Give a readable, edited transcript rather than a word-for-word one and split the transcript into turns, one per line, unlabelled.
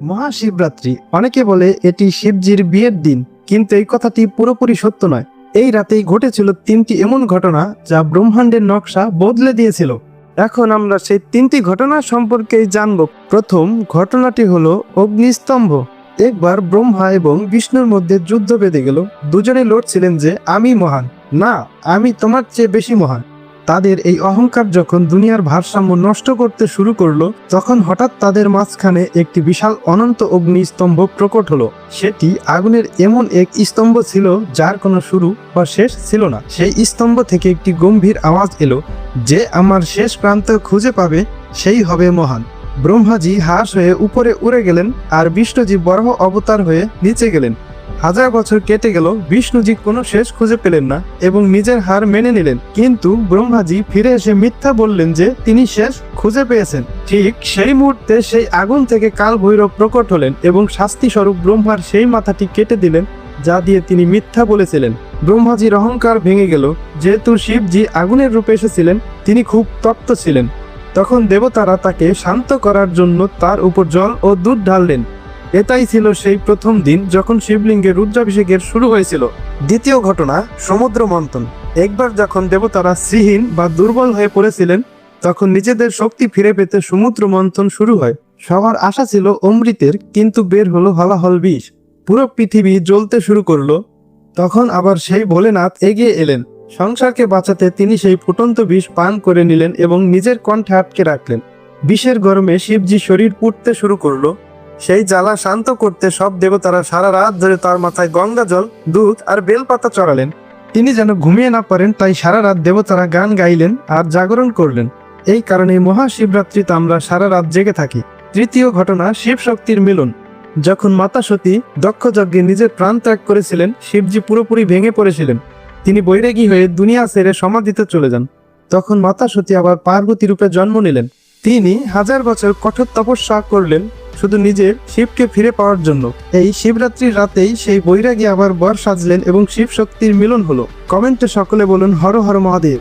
মহাশিবরাত্রি, অনেকে বলে এটি শিবজির বিয়ের দিন, কিন্তু এই কথাটি পুরোপুরি সত্য নয়। এই রাতেই ঘটেছিল তিনটি এমন ঘটনা যা ব্রহ্মাণ্ডের নকশা বদলে দিয়েছিল। এখন আমরা সেই তিনটি ঘটনা সম্পর্কেই জানব। প্রথম ঘটনাটি হলো অগ্নিস্তম্ভ। একবার ব্রহ্মা এবং বিষ্ণুর মধ্যে যুদ্ধ বেঁধে গেল। দুজনে লড়ছিলেন যে আমি মহান, না আমি তোমার চেয়ে বেশি মহান। তাদের এই অহংকার যখন দুনিয়ার ভারসাম্য নষ্ট করতে শুরু করলো, তখন হঠাৎ তাদের মাঝখানে একটি বিশাল অনন্ত অগ্নিস্তম্ভ প্রকট হলো। সেটি আগুনের এমন এক স্তম্ভ ছিল যার কোনো শুরু বা শেষ ছিল না। সেই স্তম্ভ থেকে একটি গম্ভীর আওয়াজ এলো, যে আমার শেষ প্রান্ত খুঁজে পাবে সেই হবে মহান। ব্রহ্মাজি হাঁস হয়ে উপরে উড়ে গেলেন আর বিষ্ণুজি বরাহ অবতার হয়ে নিচে গেলেন। হাজার বছর কেটে গেল, বিষ্ণুজি কোনো শেষ খুঁজে পেলেন না এবং নিজের হার মেনে নিলেন। কিন্তু ব্রহ্মাজি ফিরে এসে মিথ্যা বললেন যে তিনি শেষ খুঁজে পেয়েছেন। ঠিক সেই মুহূর্তে সেই আগুন থেকে কাল ভৈরব প্রকট হলেন এবং শাস্তি স্বরূপ ব্রহ্মার সেই মাথাটি কেটে দিলেন যা দিয়ে তিনি মিথ্যা বলেছিলেন। ব্রহ্মাজির অহংকার ভেঙে গেল। যেহেতু শিবজি আগুনের রূপে এসেছিলেন, তিনি খুব তপ্ত ছিলেন। তখন দেবতারা তাকে শান্ত করার জন্য তার উপর জল ও দুধ ঢাললেন। এটাই ছিল সেই প্রথম দিন যখন শিবলিঙ্গের রুদ্রাভিষেকের শুরু হয়েছিল। দ্বিতীয় ঘটনা, সমুদ্র মন্থন। একবার যখন দেবতারা শ্রীহীন বা দুর্বল হয়ে পড়েছিলেন, তখন নিজেদের শক্তি ফিরে পেতে সমুদ্র মন্থন শুরু হয়। সবার আশা ছিল অমৃতের, কিন্তু বের হলো হলাহল বিষ। পুরো পৃথিবী জ্বলতে শুরু করলো। তখন আবার সেই ভোলেনাথ এগিয়ে এলেন। সংসারকে বাঁচাতে তিনি সেই ফুটন্ত বিষ পান করে নিলেন এবং নিজের কণ্ঠে আটকে রাখলেন। বিষের গরমে শিবজি শরীর পুড়তে শুরু করলো। সেই জ্বালা শান্ত করতে সব দেবতারা সারা রাত ধরে তার মাথায় গঙ্গা জল, দুধ আর বেলপাতা চড়ালেন। তিনি যেন ঘুমিয়ে না পারেন, তাই সারা রাত দেবতারা গান গাইলেন আর জাগরণ করলেন। এই কারণে মহাশিবরাত্রিতে আমরা সারা রাত জেগে থাকি। তৃতীয় ঘটনা, শিব শক্তির মিলন। যখন মাতা সতী দক্ষ যজ্ঞে নিজের প্রাণ ত্যাগ করেছিলেন, শিবজি পুরোপুরি ভেঙে পড়েছিলেন। তিনি বৈরাগী হয়ে দুনিয়া ছেড়ে সমাধিতে চলে যান। তখন মাতা সতী আবার পার্বতী রূপে জন্ম নিলেন। তিনি হাজার বছর কঠোর তপস্যা করলেন শুধু নিজের শিবকে ফিরে পাওয়ার জন্য। এই শিবরাত্রির রাতেই সেই বৈরাগী আবার বর সাজলেন এবং শিব শক্তির মিলন হলো। কমেন্টে সকলে বলুন হর হর মহাদেব।